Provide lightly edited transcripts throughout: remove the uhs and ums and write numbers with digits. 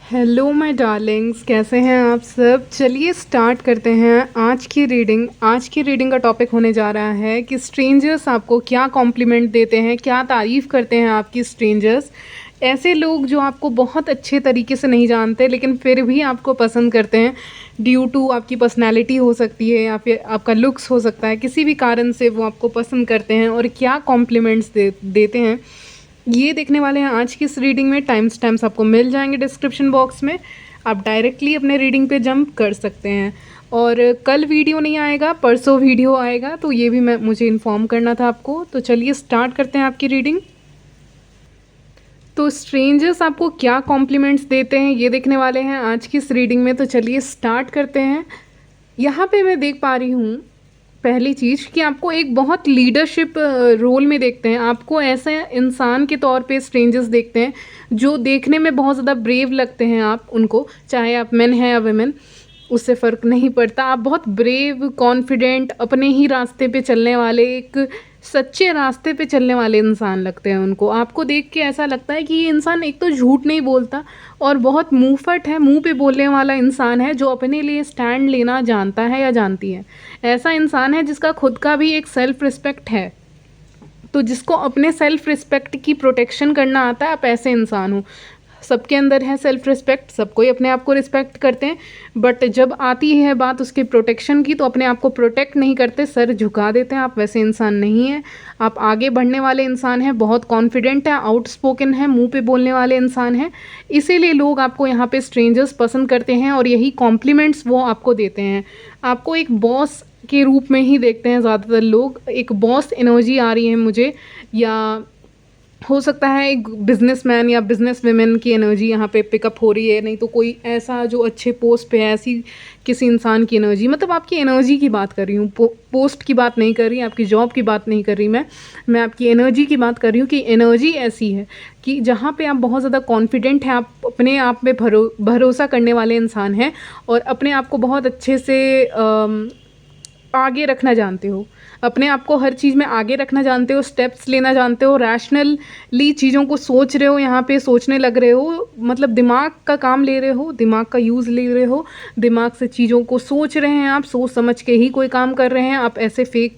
Hello my Darling's, कैसे हैं आप सब। चलिए स्टार्ट करते हैं आज की रीडिंग का टॉपिक होने जा रहा है कि स्ट्रेंजर्स आपको क्या कॉम्प्लीमेंट देते हैं, क्या तारीफ़ करते हैं आपकी स्ट्रेंजर्स। ऐसे लोग जो आपको बहुत अच्छे तरीके से नहीं जानते लेकिन फिर भी आपको पसंद करते हैं ड्यू टू आपकी पर्सनैलिटी हो सकती है या फिर आपका लुक्स हो सकता है, किसी भी कारण से वो आपको पसंद करते हैं और क्या कॉम्प्लीमेंट्स देते हैं ये देखने वाले हैं आज की इस रीडिंग में। टाइम स्टैम्प्स आपको मिल जाएंगे डिस्क्रिप्शन बॉक्स में, आप डायरेक्टली अपने रीडिंग पे जंप कर सकते हैं। और कल वीडियो नहीं आएगा, परसों वीडियो आएगा, तो ये भी मुझे इन्फॉर्म करना था आपको। तो चलिए स्टार्ट करते हैं आपकी रीडिंग। तो स्ट्रेंजर्स आपको क्या कॉम्प्लीमेंट्स देते हैं ये देखने वाले हैं आज की इस रीडिंग में। तो चलिए स्टार्ट करते हैं। यहाँ पे मैं देख पा रही हूँ पहली चीज़ कि आपको एक बहुत लीडरशिप रोल में देखते हैं। आपको ऐसे इंसान के तौर पे स्ट्रेंजर्स देखते हैं जो देखने में बहुत ज़्यादा ब्रेव लगते हैं। आप उनको, चाहे आप मेन हैं या वुमेन, उससे फ़र्क नहीं पड़ता। आप बहुत ब्रेव, कॉन्फिडेंट, अपने ही रास्ते पे चलने वाले, एक सच्चे रास्ते पे चलने वाले इंसान लगते हैं उनको। आपको देख के ऐसा लगता है कि ये इंसान एक तो झूठ नहीं बोलता और बहुत मुंहफट है, मुंह पे बोलने वाला इंसान है जो अपने लिए स्टैंड लेना जानता है या जानती है। ऐसा इंसान है जिसका खुद का भी एक सेल्फ रिस्पेक्ट है। तो जिसको अपने सेल्फ रिस्पेक्ट की प्रोटेक्शन करना आता है, आप ऐसे इंसान हो। सबके अंदर है सेल्फ रिस्पेक्ट, सब कोई अपने आप को रिस्पेक्ट करते हैं, बट जब आती है बात उसके प्रोटेक्शन की तो अपने आप को प्रोटेक्ट नहीं करते, सर झुका देते हैं। आप वैसे इंसान नहीं हैं। आप आगे बढ़ने वाले इंसान हैं, बहुत कॉन्फिडेंट है, आउटस्पोकन है, मुंह पे बोलने वाले इंसान हैं। इसीलिए लोग आपको यहाँ पे स्ट्रेंजर्स पसंद करते हैं और यही कॉम्प्लीमेंट्स वो आपको देते हैं। आपको एक बॉस के रूप में ही देखते हैं ज़्यादातर लोग। एक बॉस एनर्जी आ रही है मुझे, या हो सकता है एक बिजनेसमैन या बिजनेस वुमेन की एनर्जी यहाँ पे पिकअप हो रही है, नहीं तो कोई ऐसा जो अच्छे पोस्ट पे है, ऐसी किसी इंसान की एनर्जी। मतलब आपकी एनर्जी की बात कर रही हूँ, पोस्ट की बात नहीं कर रही, आपकी जॉब की बात नहीं कर रही मैं आपकी एनर्जी की बात कर रही हूँ कि एनर्जी ऐसी है कि जहाँ पे आप बहुत ज़्यादा कॉन्फिडेंट हैं, आप अपने आप में भरोसा करने वाले इंसान हैं और अपने आप को बहुत अच्छे से आगे रखना जानते हो। अपने आप को हर चीज़ में आगे रखना जानते हो, स्टेप्स लेना जानते हो, रैशनली चीज़ों को सोच रहे हो, यहाँ पे सोचने लग रहे हो, मतलब दिमाग का काम ले रहे हो, दिमाग का यूज़ ले रहे हो, दिमाग से चीज़ों को सोच रहे हैं, आप सोच समझ के ही कोई काम कर रहे हैं। आप ऐसे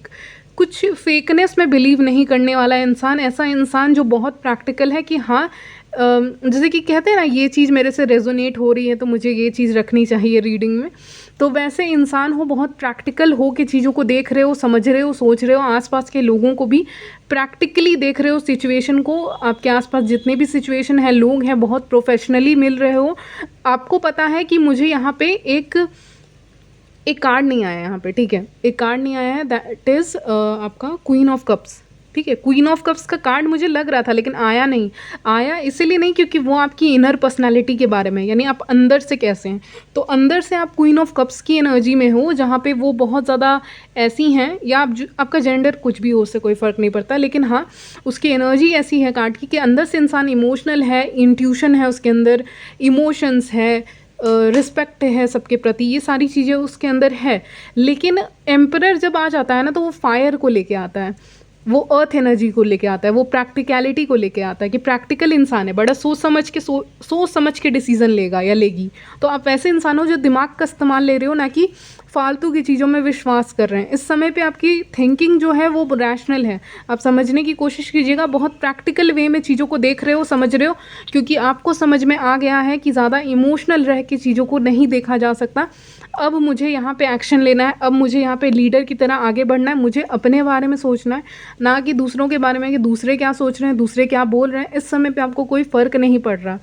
कुछ फेकनेस में बिलीव नहीं करने वाला इंसान, ऐसा इंसान जो बहुत प्रैक्टिकल है कि हाँ, जैसे कि कहते हैं ना, ये चीज़ मेरे से रेजोनेट हो रही है तो मुझे ये चीज़ रखनी चाहिए रीडिंग में। तो वैसे इंसान हो, बहुत प्रैक्टिकल हो के चीज़ों को देख रहे हो, समझ रहे हो, सोच रहे हो, आसपास के लोगों को भी प्रैक्टिकली देख रहे हो, सिचुएशन को। आपके आसपास जितने भी सिचुएशन है, लोग हैं, बहुत प्रोफेशनली मिल रहे हो। आपको पता है कि मुझे यहाँ पे एक एक कार्ड नहीं आया यहाँ पे, ठीक है, एक कार्ड नहीं आया है, दैट इज़ आपका क्वीन ऑफ कप्स। ठीक है, क्वीन ऑफ कप्स का कार्ड मुझे लग रहा था लेकिन आया नहीं। आया इसीलिए नहीं क्योंकि वो आपकी इनर पर्सनालिटी के बारे में, यानी आप अंदर से कैसे हैं। तो अंदर से आप क्वीन ऑफ कप्स की एनर्जी में हो, जहाँ पे वो बहुत ज़्यादा ऐसी हैं, या आपका जेंडर कुछ भी हो, उससे कोई फ़र्क नहीं पड़ता, लेकिन हाँ, उसकी एनर्जी ऐसी है कार्ड की कि अंदर से इंसान इमोशनल है, इंट्यूशन है उसके अंदर, इमोशंस है, रिस्पेक्ट है सबके प्रति, ये सारी चीज़ें उसके अंदर है। लेकिन एम्परर जब आ जाता है ना, तो वो फायर को लेके आता है, वो अर्थ एनर्जी को लेके आता है, वो प्रैक्टिकलिटी को लेके आता है कि प्रैक्टिकल इंसान है, बड़ा सोच समझ के डिसीजन लेगा या लेगी। तो आप वैसे इंसान हो जो दिमाग का इस्तेमाल ले रहे हो, ना कि फालतू की चीज़ों में विश्वास कर रहे हैं। इस समय पे आपकी थिंकिंग जो है वो रैशनल है। आप समझने की कोशिश कीजिएगा, बहुत प्रैक्टिकल वे में चीज़ों को देख रहे हो, समझ रहे हो, क्योंकि आपको समझ में आ गया है कि ज़्यादा इमोशनल रह के चीज़ों को नहीं देखा जा सकता। अब मुझे यहाँ पे एक्शन लेना है, अब मुझे यहाँ पे लीडर की तरह आगे बढ़ना है, मुझे अपने बारे में सोचना है, ना कि दूसरों के बारे में कि दूसरे क्या सोच रहे हैं, दूसरे क्या बोल रहे हैं। इस समय पे आपको कोई फ़र्क नहीं पड़ रहा।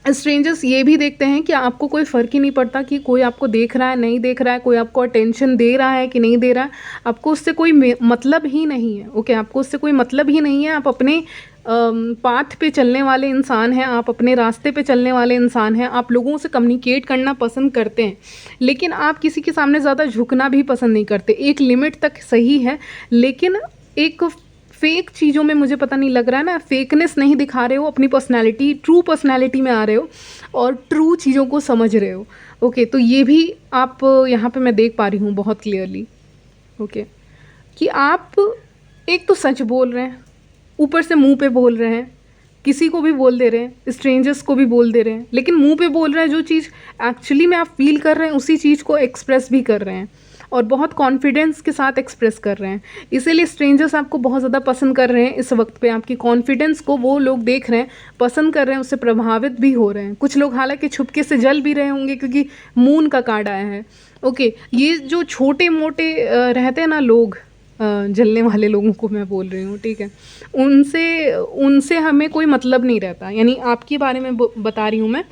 स्ट्रेंजर्स ये भी देखते हैं कि आपको कोई फ़र्क ही नहीं पड़ता कि कोई आपको देख रहा है नहीं देख रहा है, कोई आपको अटेंशन दे रहा है कि नहीं दे रहा है, आपको उससे कोई मतलब ही नहीं है। ओके, आपको उससे कोई मतलब ही नहीं है। आप अपने पाथ पे चलने वाले इंसान हैं, आप अपने रास्ते पे चलने वाले इंसान हैं, आप लोगों से कम्युनिकेट करना पसंद करते हैं, लेकिन आप किसी के सामने ज़्यादा झुकना भी पसंद नहीं करते। एक लिमिट तक सही है, लेकिन एक फेक चीज़ों में मुझे पता नहीं लग रहा है ना, फेकनेस नहीं दिखा रहे हो, अपनी पर्सनैलिटी, ट्रू पर्सनैलिटी में आ रहे हो और ट्रू चीज़ों को समझ रहे हो। ओके, तो ये भी आप यहाँ पे मैं देख पा रही हूँ बहुत क्लियरली। ओके, कि आप एक तो सच बोल रहे हैं, ऊपर से मुंह पे बोल रहे हैं, किसी को भी बोल दे रहे हैं, स्ट्रेंजर्स को भी बोल दे रहे हैं, लेकिन मुंह पे बोल रहे हैं जो चीज़ एक्चुअली में आप फील कर रहे हैं उसी चीज़ को एक्सप्रेस भी कर रहे हैं और बहुत कॉन्फिडेंस के साथ एक्सप्रेस कर रहे हैं। इसीलिए स्ट्रेंजर्स आपको बहुत ज़्यादा पसंद कर रहे हैं इस वक्त पे, आपकी कॉन्फिडेंस को वो लोग देख रहे हैं, पसंद कर रहे हैं, उससे प्रभावित भी हो रहे हैं। कुछ लोग हालांकि छुपके से जल भी रहे होंगे क्योंकि मून का कार्ड आया है। ओके, ये जो छोटे मोटे रहते हैं ना लोग, जलने वाले लोगों को मैं बोल रही हूँ, ठीक है, उनसे उनसे हमें कोई मतलब नहीं रहता। यानी आपके बारे में बता रही हूँ मैं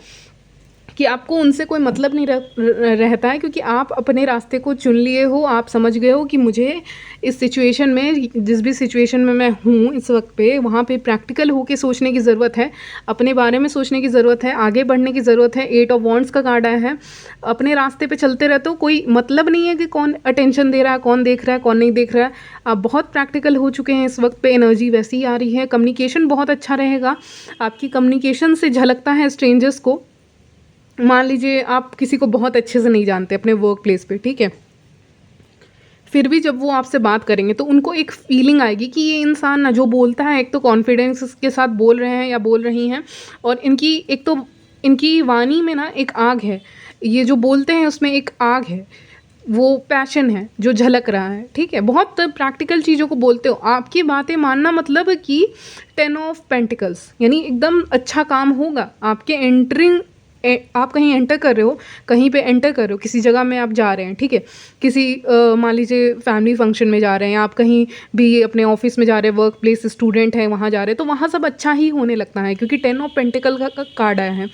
कि आपको उनसे कोई मतलब नहीं रहता है, क्योंकि आप अपने रास्ते को चुन लिए हो। आप समझ गए हो कि मुझे इस सिचुएशन में, जिस भी सिचुएशन में मैं हूँ इस वक्त पे, वहाँ पे प्रैक्टिकल होके सोचने की ज़रूरत है, अपने बारे में सोचने की ज़रूरत है, आगे बढ़ने की ज़रूरत है। 8 ऑफ वॉन्ड्स का कार्ड आया है। अपने रास्ते पे चलते रहते हो, कोई मतलब नहीं है कि कौन अटेंशन दे रहा है, कौन देख रहा है, कौन नहीं देख रहा है। आप बहुत प्रैक्टिकल हो चुके हैं इस वक्त पे, एनर्जी वैसी आ रही है। कम्युनिकेशन बहुत अच्छा रहेगा, आपकी कम्युनिकेशन से झलकता है स्ट्रेंजर्स को। मान लीजिए आप किसी को बहुत अच्छे से नहीं जानते अपने वर्क प्लेस पे, ठीक है, फिर भी जब वो आपसे बात करेंगे तो उनको एक फीलिंग आएगी कि ये इंसान ना जो बोलता है, एक तो कॉन्फिडेंस के साथ बोल रहे हैं या बोल रही हैं, और इनकी एक तो इनकी वाणी में ना एक आग है, ये जो बोलते हैं उसमें एक आग है, वो पैशन है जो झलक रहा है, ठीक है। बहुत प्रैक्टिकल चीज़ों को बोलते हो, आपकी बातें मानना मतलब कि 10 ऑफ पेंटिकल्स, यानी एकदम अच्छा काम होगा आपके। आप कहीं एंटर कर रहे हो, कहीं पे एंटर कर रहे हो, किसी जगह में आप जा रहे हैं, ठीक है, किसी मान लीजिए फैमिली फंक्शन में जा रहे हैं, आप कहीं भी अपने ऑफिस में जा रहे हैं, वर्क प्लेस, स्टूडेंट है वहाँ जा रहे हैं, तो वहाँ सब अच्छा ही होने लगता है क्योंकि 10 ऑफ पेंटिकल का कार्ड आया है।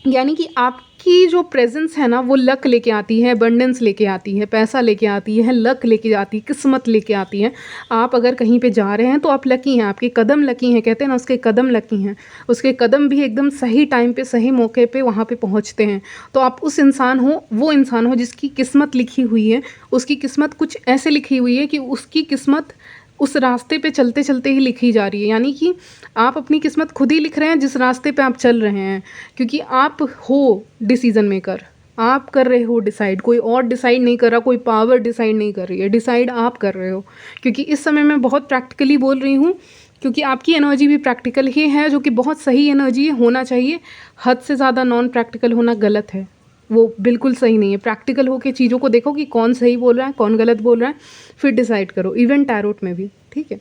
यानी कि आपकी जो प्रेजेंस है ना वो लक लेके आती है, अबंडेंस लेके आती है, पैसा लेके आती है, लक लेके आती है, किस्मत लेके आती है। आप अगर कहीं पे जा रहे हैं तो आप लकी हैं, आपके कदम लकी हैं, कहते हैं ना उसके कदम लकी हैं, उसके कदम भी एकदम सही टाइम पे सही मौके पे वहाँ पे पहुँचते हैं। तो आप उस इंसान हो, वो इंसान हो जिसकी किस्मत लिखी हुई है, उसकी किस्मत कुछ ऐसे लिखी हुई है कि उसकी किस्मत उस रास्ते पे चलते चलते ही लिखी जा रही है। यानी कि आप अपनी किस्मत खुद ही लिख रहे हैं जिस रास्ते पे आप चल रहे हैं, क्योंकि आप हो डिसीज़न मेकर, आप कर रहे हो डिसाइड, कोई और डिसाइड नहीं कर रहा, कोई पावर डिसाइड नहीं कर रही है, डिसाइड आप कर रहे हो। क्योंकि इस समय मैं बहुत प्रैक्टिकली बोल रही हूँ, क्योंकि आपकी एनर्जी भी प्रैक्टिकल ही है, जो कि बहुत सही एनर्जी होना चाहिए। हद से ज़्यादा नॉन प्रैक्टिकल होना गलत है, वो बिल्कुल सही नहीं है। प्रैक्टिकल होकर चीज़ों को देखो कि कौन सही बोल रहा है, कौन गलत बोल रहा है, फिर डिसाइड करो। इवन टैरोट में भी, ठीक है।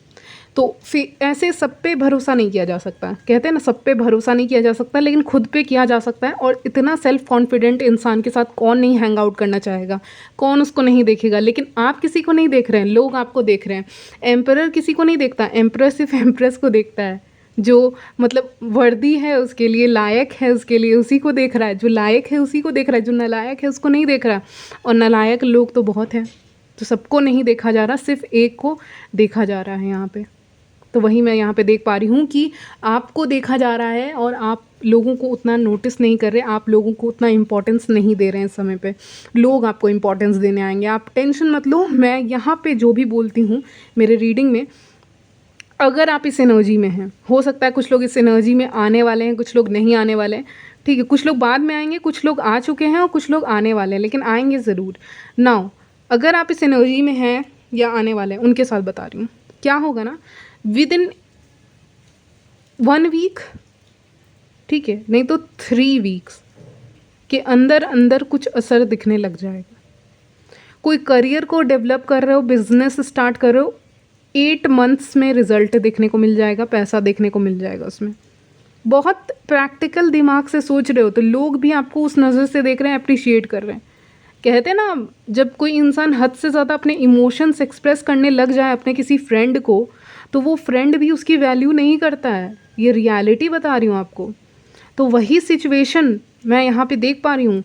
तो फिर ऐसे सब पे भरोसा नहीं किया जा सकता, कहते हैं ना सब पे भरोसा नहीं किया जा सकता, लेकिन खुद पे किया जा सकता है। और इतना सेल्फ कॉन्फिडेंट इंसान के साथ कौन नहीं हैंग आउट करना चाहेगा, कौन उसको नहीं देखेगा। लेकिन आप किसी को नहीं देख रहे हैं, लोग आपको देख रहे हैं। एम्परर किसी को नहीं देखता, एम्परर सिर्फ एम्प्रेस को देखता है, जो मतलब वर्दी है उसके लिए, लायक है उसके लिए, उसी को देख रहा है। जो लायक है उसी को देख रहा है, जो नालायक है उसको नहीं देख रहा। और नालायक लोग तो बहुत हैं, तो सबको नहीं देखा जा रहा, सिर्फ एक को देखा जा रहा है यहाँ पे। तो वही मैं यहाँ पे देख पा रही हूँ कि आपको देखा जा रहा है और आप लोगों को उतना नोटिस नहीं कर रहे, आप लोगों को उतना इम्पोर्टेंस नहीं दे रहे हैं इस समय पे। लोग आपको इम्पोर्टेंस देने आएंगे, आप टेंशन मत लो। मैं यहाँ पे जो भी बोलती हूँ मेरे रीडिंग में, अगर आप इस एनर्जी में हैं, हो सकता है कुछ लोग इस एनर्जी में आने वाले हैं, कुछ लोग नहीं आने वाले हैं, ठीक है। कुछ लोग बाद में आएंगे, कुछ लोग आ चुके हैं और कुछ लोग आने वाले हैं, लेकिन आएंगे ज़रूर। नाउ अगर आप इस एनर्जी में हैं या आने वाले हैं, उनके साथ बता रही हूँ क्या होगा ना, विद इन 1 वीक, ठीक है, नहीं तो 3 वीक्स के अंदर अंदर कुछ असर दिखने लग जाएगा। कोई करियर को डेवलप कर रहे हो, बिजनेस स्टार्ट कर रहे हो, 8 मंथ्स में रिजल्ट देखने को मिल जाएगा, पैसा देखने को मिल जाएगा उसमें। बहुत प्रैक्टिकल दिमाग से सोच रहे हो तो लोग भी आपको उस नज़र से देख रहे हैं, अप्रिशिएट कर रहे हैं। कहते हैं ना, जब कोई इंसान हद से ज़्यादा अपने इमोशंस एक्सप्रेस करने लग जाए अपने किसी फ्रेंड को, तो वो फ्रेंड भी उसकी वैल्यू नहीं करता है। ये रियलिटी बता रही हूँ आपको। तो वही सिचुएशन मैं यहाँ पे देख पा रही हूँ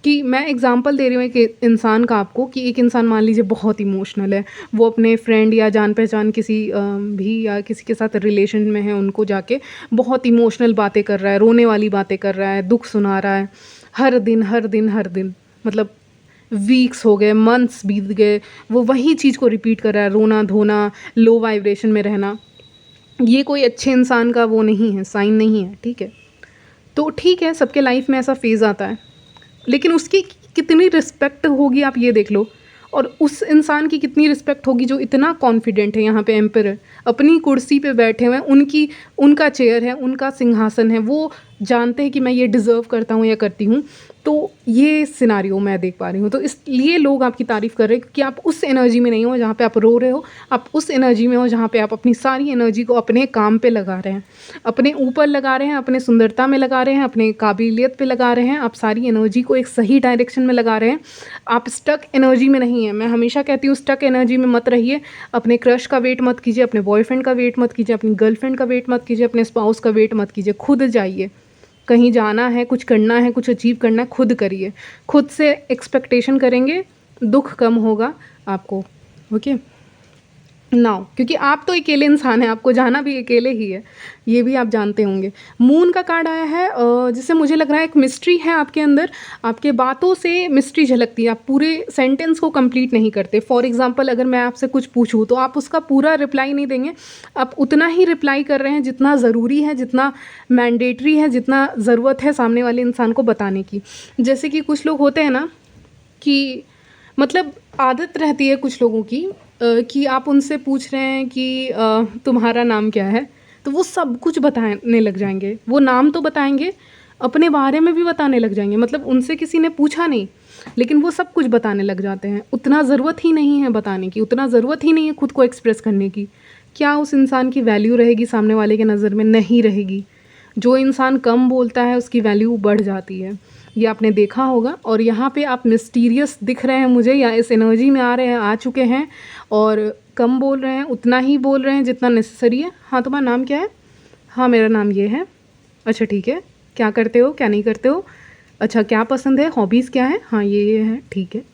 कि मैं एग्जांपल दे रही हूँ एक इंसान का आपको, कि एक इंसान मान लीजिए बहुत इमोशनल है, वो अपने फ्रेंड या जान पहचान किसी भी या किसी के साथ रिलेशन में है, उनको जाके बहुत इमोशनल बातें कर रहा है, रोने वाली बातें कर रहा है, दुख सुना रहा है, हर दिन हर दिन हर दिन, मतलब वीक्स हो गए, मंथ्स बीत गए, वो वही चीज़ को रिपीट कर रहा है, रोना धोना, लो वाइब्रेशन में रहना। ये कोई अच्छे इंसान का वो नहीं है, साइन नहीं है, ठीक है। तो ठीक है, सबके लाइफ में ऐसा फेज़ आता है, लेकिन उसकी कितनी रिस्पेक्ट होगी आप ये देख लो। और उस इंसान की कितनी रिस्पेक्ट होगी जो इतना कॉन्फिडेंट है। यहाँ पे एम्परर अपनी कुर्सी पे बैठे हुए हैं, उनका चेयर है, उनका सिंहासन है, वो जानते हैं कि मैं ये डिज़र्व करता हूँ या करती हूँ। तो ये सिनारियो मैं देख पा रही हूँ, तो इसलिए लोग आपकी तारीफ़ कर रहे हैं कि आप उस एनर्जी में नहीं हो जहाँ पे आप रो रहे हो, आप उस एनर्जी में हो जहाँ पे आप अपनी सारी एनर्जी को अपने काम पे लगा रहे हैं, अपने ऊपर लगा रहे हैं, अपने सुंदरता में लगा रहे हैं, अपने काबिलियत पे लगा रहे हैं, आप सारी एनर्जी को एक सही डायरेक्शन में लगा रहे हैं। आप स्टक एनर्जी में नहीं हैं। मैं हमेशा कहती हूँ स्टक एनर्जी में मत रहिए। अपने क्रश का वेट मत कीजिए, अपने बॉयफ्रेंड का वेट मत कीजिए, अपनी गर्लफ्रेंड का वेट मत कीजिए, अपने स्पाउस का वेट मत कीजिए। खुद जाइए, कहीं जाना है, कुछ करना है, कुछ अचीव करना है, खुद करिए। खुद से एक्सपेक्टेशन करेंगे, दुख कम होगा आपको। ओके नाउ, क्योंकि आप तो अकेले इंसान हैं, आपको जाना भी अकेले ही है, ये भी आप जानते होंगे। मून का कार्ड आया है, जिससे मुझे लग रहा है एक मिस्ट्री है आपके अंदर, आपके बातों से मिस्ट्री झलकती है। आप पूरे सेंटेंस को कंप्लीट नहीं करते। फॉर एग्जांपल अगर मैं आपसे कुछ पूछूं तो आप उसका पूरा रिप्लाई नहीं देंगे, आप उतना ही रिप्लाई कर रहे हैं जितना ज़रूरी है, जितना मैंडेटरी है, जितना ज़रूरत है सामने वाले इंसान को बताने की। जैसे कि कुछ लोग होते हैं ना कि मतलब आदत रहती है कुछ लोगों की कि आप उनसे पूछ रहे हैं कि तुम्हारा नाम क्या है, तो वो सब कुछ बताने लग जाएंगे। वो नाम तो बताएंगे, अपने बारे में भी बताने लग जाएंगे। मतलब उनसे किसी ने पूछा नहीं, लेकिन वो सब कुछ बताने लग जाते हैं। उतना ज़रूरत ही नहीं है बताने की, उतना ज़रूरत ही नहीं है खुद को एक्सप्रेस करने की। क्या उस इंसान की वैल्यू रहेगी सामने वाले के नज़र में? नहीं रहेगी। जो इंसान कम बोलता है उसकी वैल्यू बढ़ जाती है, ये आपने देखा होगा। और यहाँ पे आप मिस्टीरियस दिख रहे हैं मुझे, या इस एनर्जी में आ रहे हैं, आ चुके हैं, और कम बोल रहे हैं, उतना ही बोल रहे हैं जितना नेसेसरी है। हाँ, तुम्हारा नाम क्या है? हाँ, मेरा नाम ये है। अच्छा ठीक है, क्या करते हो, क्या नहीं करते हो? अच्छा, क्या पसंद है, हॉबीज़ क्या है? हाँ ये है, ठीक है।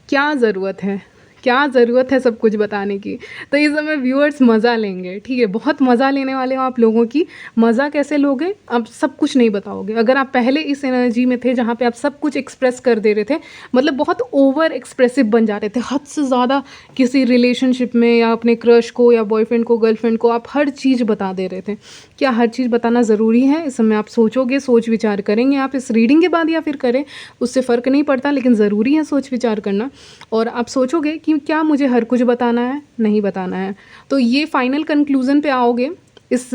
क्या ज़रूरत है, क्या ज़रूरत है सब कुछ बताने की? तो इस समय व्यूअर्स मज़ा लेंगे, ठीक है, बहुत मज़ा लेने वाले हो आप लोगों की। मज़ा कैसे लोगे? आप सब कुछ नहीं बताओगे। अगर आप पहले इस एनर्जी में थे जहाँ पे आप सब कुछ एक्सप्रेस कर दे रहे थे, मतलब बहुत ओवर एक्सप्रेसिव बन जाते थे, हद से ज़्यादा किसी रिलेशनशिप में, या अपने क्रश को या बॉयफ्रेंड को, गर्लफ्रेंड को आप हर चीज़ बता दे रहे थे। क्या हर चीज़ बताना ज़रूरी है? इस समय आप सोचोगे, सोच विचार करेंगे आप इस रीडिंग के बाद, या फिर करें उससे फ़र्क नहीं पड़ता, लेकिन ज़रूरी है सोच विचार करना। और आप सोचोगे कि क्या मुझे हर कुछ बताना है? नहीं बताना है। तो ये फाइनल कंक्लूज़न पे आओगे, इस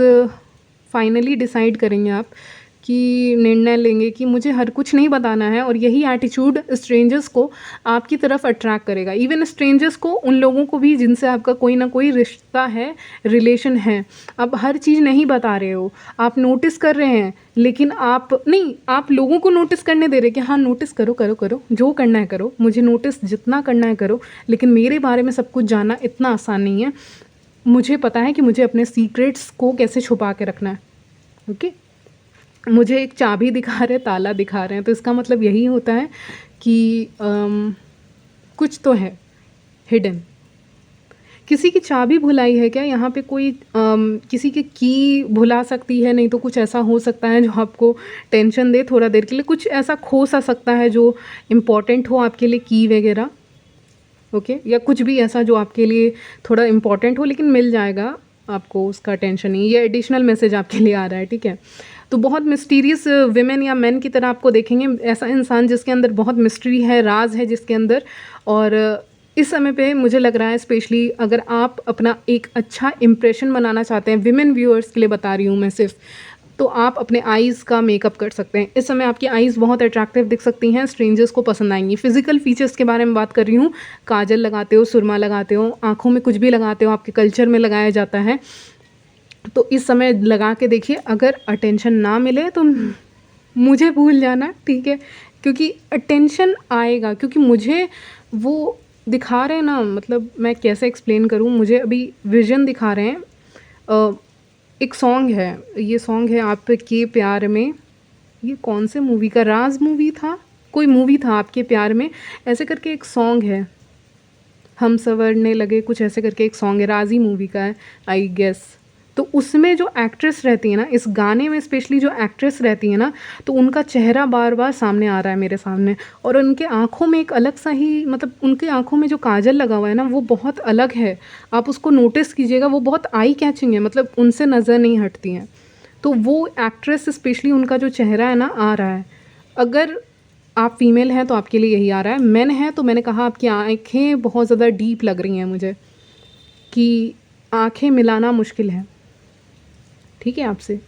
फाइनली डिसाइड करेंगे आप कि निर्णय लेंगे कि मुझे हर कुछ नहीं बताना है। और यही एटीट्यूड स्ट्रेंजर्स को आपकी तरफ अट्रैक्ट करेगा। इवन स्ट्रेंजर्स को, उन लोगों को भी जिनसे आपका कोई ना कोई रिश्ता है, रिलेशन है। आप हर चीज़ नहीं बता रहे हो, आप नोटिस कर रहे हैं, लेकिन आप नहीं, आप लोगों को नोटिस करने दे रहे कि हाँ नोटिस करो करो करो, जो करना है करो, मुझे नोटिस जितना करना है करो, लेकिन मेरे बारे में सब कुछ जानना इतना आसान नहीं है। मुझे पता है कि मुझे अपने सीक्रेट्स को कैसे छुपा के रखना है। ओके, मुझे एक चाबी दिखा रहे, ताला दिखा रहे हैं, तो इसका मतलब यही होता है कि कुछ तो है हिडन। किसी की चाबी भुलाई है क्या? यहाँ पे कोई किसी की की भुला सकती है, नहीं तो कुछ ऐसा हो सकता है जो आपको टेंशन दे थोड़ा देर के लिए। कुछ ऐसा खो सा सकता है जो इम्पॉर्टेंट हो आपके लिए, की वगैरह। ओके, या कुछ भी ऐसा जो आपके लिए थोड़ा इम्पॉर्टेंट हो, लेकिन मिल जाएगा आपको, उसका टेंशन नहीं। ये एडिशनल मैसेज आपके लिए आ रहा है, ठीक है। तो बहुत मिस्टीरियस विमेन या मैन की तरह आपको देखेंगे, ऐसा इंसान जिसके अंदर बहुत मिस्ट्री है, राज है जिसके अंदर। और इस समय पे मुझे लग रहा है, स्पेशली अगर आप अपना एक अच्छा इम्प्रेशन बनाना चाहते हैं, विमेन व्यूअर्स के लिए बता रही हूँ मैं सिर्फ, तो आप अपने आईज़ का मेकअप कर सकते हैं। इस समय आपकी आईज़ बहुत अट्रैक्टिव दिख सकती हैं, स्ट्रेंजर्स को पसंद आएंगी। फिजिकल फीचर्स के बारे में बात कर रही हूँ, काजल लगाते हो, सुरमा लगाते हो, आँखों में कुछ भी लगाते हो, आपके कल्चर में लगाया जाता है, तो इस समय लगा के देखिए। अगर अटेंशन ना मिले तो मुझे भूल जाना, ठीक है, क्योंकि अटेंशन आएगा, क्योंकि मुझे वो दिखा रहे हैं ना, मतलब मैं कैसे एक्सप्लेन करूँ, मुझे अभी विजन दिखा रहे हैं। एक सॉन्ग है, ये सॉन्ग है आपके प्यार में, ये कौन से मूवी का, राज मूवी था, कोई मूवी था आपके प्यार में, ऐसे करके एक सॉन्ग है, हम संवरने लगे, कुछ ऐसे करके एक सॉन्ग है, राजी मूवी का है आई गेस। तो उसमें जो एक्ट्रेस रहती है ना, इस गाने में स्पेशली जो एक्ट्रेस रहती है ना, तो उनका चेहरा बार बार सामने आ रहा है मेरे सामने। और उनके आँखों में एक अलग सा ही, मतलब उनके आँखों में जो काजल लगा हुआ है ना, वो बहुत अलग है। आप उसको नोटिस कीजिएगा, वो बहुत आई कैचिंग है, मतलब उनसे नज़र नहीं हटती हैं। तो वो एक्ट्रेस स्पेशली, उनका जो चेहरा है ना आ रहा है। अगर आप फीमेल हैं तो आपके लिए यही आ रहा है। मेन है तो मैंने कहा आपकी आँखें बहुत ज़्यादा डीप लग रही हैं मुझे, कि आँखें मिलाना मुश्किल है, ठीक है आपसे।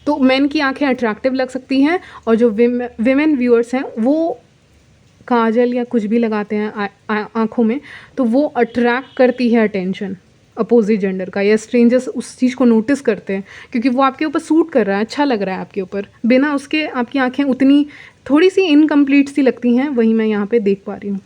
तो मेन की आँखें अट्रैक्टिव लग सकती हैं, और जो विमेन व्यूअर्स हैं वो काजल या कुछ भी लगाते हैं आँखों में, तो वो अट्रैक्ट करती है अटेंशन अपोजिट जेंडर का, या स्ट्रेंजर्स उस चीज़ को नोटिस करते हैं क्योंकि वो आपके ऊपर सूट कर रहा है, अच्छा लग रहा है आपके ऊपर। बिना उसके आपकी आँखें उतनी थोड़ी सी इनकम्प्लीट सी लगती हैं, वही मैं यहाँ पे देख पा रही हूँ।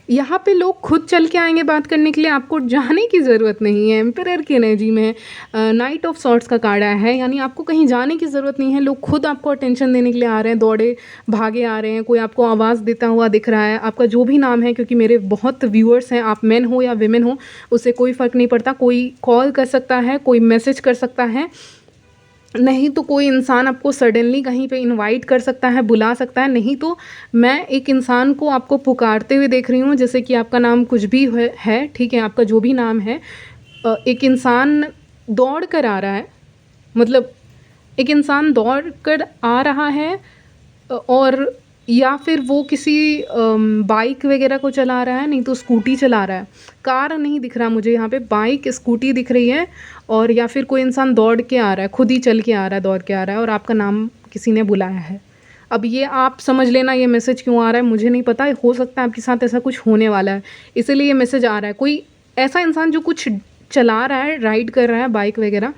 यहाँ पे लोग खुद चल के आएंगे बात करने के लिए, आपको जाने की ज़रूरत नहीं है। एम्परर की एनर्जी में नाइट ऑफ सॉर्ट्स का कार्ड आया है, यानी आपको कहीं जाने की ज़रूरत नहीं है। लोग खुद आपको अटेंशन देने के लिए आ रहे हैं, दौड़े भागे आ रहे हैं। कोई आपको आवाज़ देता हुआ दिख रहा है, आपका जो भी नाम है, क्योंकि मेरे बहुत व्यूअर्स हैं, आप मेन हो या विमेन हो उससे कोई फ़र्क नहीं पड़ता। कोई कॉल कर सकता है, कोई मैसेज कर सकता है, नहीं तो कोई इंसान आपको सडनली कहीं पे इनवाइट कर सकता है, बुला सकता है। नहीं तो मैं एक इंसान को आपको पुकारते हुए देख रही हूँ, जैसे कि आपका नाम कुछ भी है, ठीक है, आपका जो भी नाम है, एक इंसान दौड़ कर आ रहा है, मतलब एक इंसान दौड़ कर आ रहा है, और या फिर वो किसी बाइक वगैरह को चला रहा है, नहीं तो स्कूटी चला रहा है। कार नहीं दिख रहा मुझे यहाँ पे, बाइक स्कूटी दिख रही है, और या फिर कोई इंसान दौड़ के आ रहा है, खुद ही चल के आ रहा है, दौड़ के आ रहा है, और आपका नाम किसी ने बुलाया है। अब ये आप समझ लेना ये मैसेज क्यों आ रहा है, मुझे नहीं पता। हो सकता है आपके साथ ऐसा कुछ होने वाला है, इसीलिए ये मैसेज आ रहा है। कोई ऐसा इंसान जो कुछ चला रहा है, राइड कर रहा है, बाइक वगैरह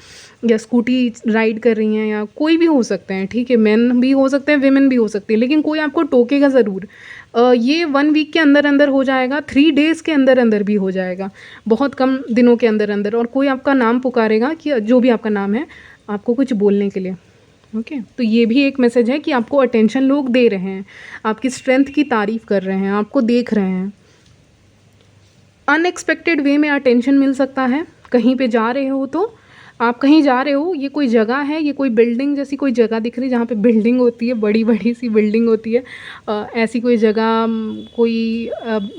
या स्कूटी राइड कर रही हैं, या कोई भी हो सकते हैं, ठीक है, मेन भी हो सकते हैं, विमेन भी हो सकती है, लेकिन कोई आपको टोकेगा ज़रूर। ये 1 वीक के अंदर अंदर हो जाएगा, 3 डेज़ के अंदर अंदर भी हो जाएगा, बहुत कम दिनों के अंदर अंदर। और कोई आपका नाम पुकारेगा, कि जो भी आपका नाम है, आपको कुछ बोलने के लिए। ओके, तो ये भी एक मैसेज है कि आपको अटेंशन लोग दे रहे हैं, आपकी स्ट्रेंथ की तारीफ़ कर रहे हैं, आपको देख रहे हैं। अनएक्सपेक्टेड वे में अटेंशन मिल सकता है। कहीं पे जा रहे हो, तो आप कहीं जा रहे हो, ये कोई जगह है, ये कोई बिल्डिंग जैसी कोई जगह दिख रही है जहाँ पे बिल्डिंग होती है, बड़ी बड़ी सी बिल्डिंग होती है, ऐसी कोई जगह, कोई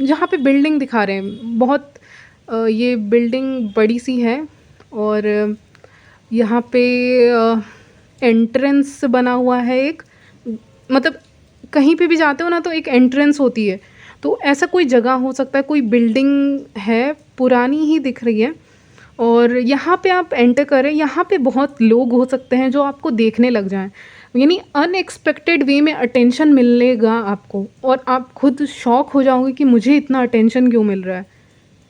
जहाँ पे बिल्डिंग दिखा रहे हैं बहुत, ये बिल्डिंग बड़ी सी है, और यहाँ पे एंट्रेंस बना हुआ है एक, मतलब कहीं पे भी जाते हो ना तो एक एंट्रेंस होती है, तो ऐसा कोई जगह हो सकता है, कोई बिल्डिंग है, पुरानी ही दिख रही है, और यहाँ पे आप एंटर करें, यहाँ पे बहुत लोग हो सकते हैं जो आपको देखने लग जाएं, यानी अनएक्सपेक्टेड वे में अटेंशन मिलेगा आपको, और आप खुद शॉक हो जाओगे कि मुझे इतना अटेंशन क्यों मिल रहा है,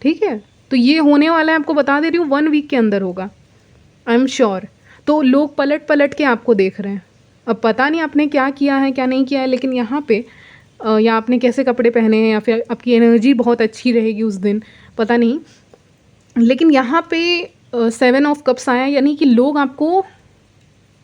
ठीक है। तो ये होने वाला है, आपको बता दे रही हूँ, 1 वीक के अंदर होगा, आई एम श्योर। तो लोग पलट पलट के आपको देख रहे हैं। अब पता नहीं आपने क्या किया है, क्या नहीं किया है, लेकिन यहाँ पे या आपने कैसे कपड़े पहने हैं, या फिर आपकी एनर्जी बहुत अच्छी रहेगी उस दिन, पता नहीं, लेकिन यहाँ पे 7 ऑफ कप्स आया है, यानी कि लोग आपको,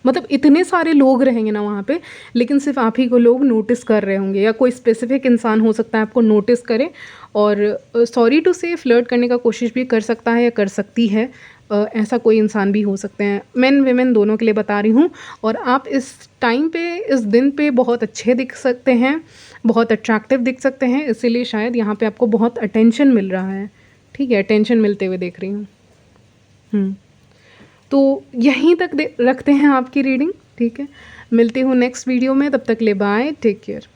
मतलब इतने सारे लोग रहेंगे ना वहाँ पे, लेकिन सिर्फ आप ही को लोग नोटिस कर रहे होंगे, या कोई स्पेसिफिक इंसान हो सकता है आपको नोटिस करे, और सॉरी टू से फ्लर्ट करने का कोशिश भी कर सकता है या कर सकती है। ऐसा कोई इंसान भी हो सकते हैं, मेन वेमेन दोनों के लिए बता रही हूँ। और आप इस टाइम पे, इस दिन पे बहुत अच्छे दिख सकते हैं, बहुत अट्रैक्टिव दिख सकते हैं, इसीलिए शायद यहाँ पे आपको बहुत अटेंशन मिल रहा है, ठीक है, अटेंशन मिलते हुए देख रही हूँ। तो यहीं तक रखते हैं आपकी रीडिंग, ठीक है। मिलती हूँ नेक्स्ट वीडियो में, तब तक ले बाय, टेक केयर।